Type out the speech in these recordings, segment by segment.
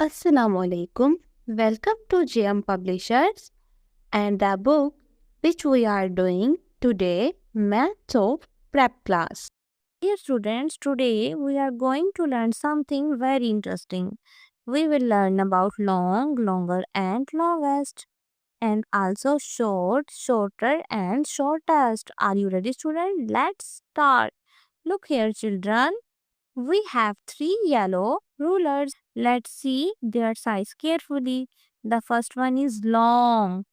Assalamu alaikum. Welcome to JM Publishers and the book which we are doing today, Maths of Prep Class. Dear students, today we are going to learn something very interesting. We will learn about long, longer, and longest, and also short, shorter, and shortest. Are you ready, student? Let's start. Look here, children. We have three yellow rulers. Let's see their size carefully. The first one is long.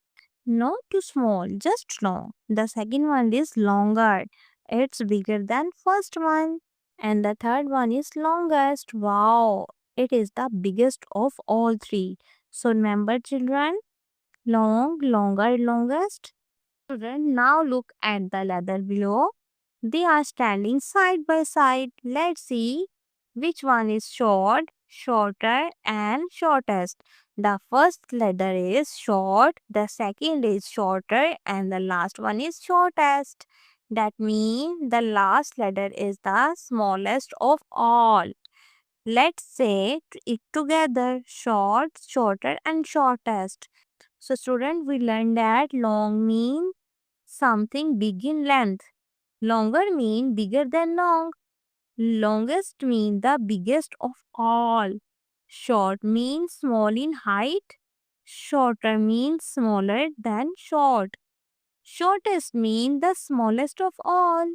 Not too small, just long. The second one is longer. It's bigger than first one. And the third one is longest. Wow, it is the biggest of all three. So remember children, long, longer, longest. Children, now look at the letter below. They are standing side by side. Let's see which one is short, shorter, and shortest. The first letter is short, the second is shorter, and the last one is shortest. That means the last letter is the smallest of all. Let's say it together short, shorter, and shortest. So, student, we learned that long means something big in length. Longer mean bigger than long. Longest mean the biggest of all. Short means small in height. Shorter means smaller than short. Shortest mean the smallest of all.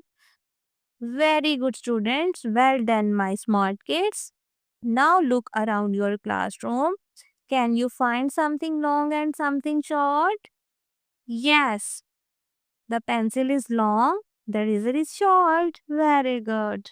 Very good students. Well done my smart kids. Now look around your classroom. Can you find something long and something short? Yes. The pencil is long. The razor is short. Very good.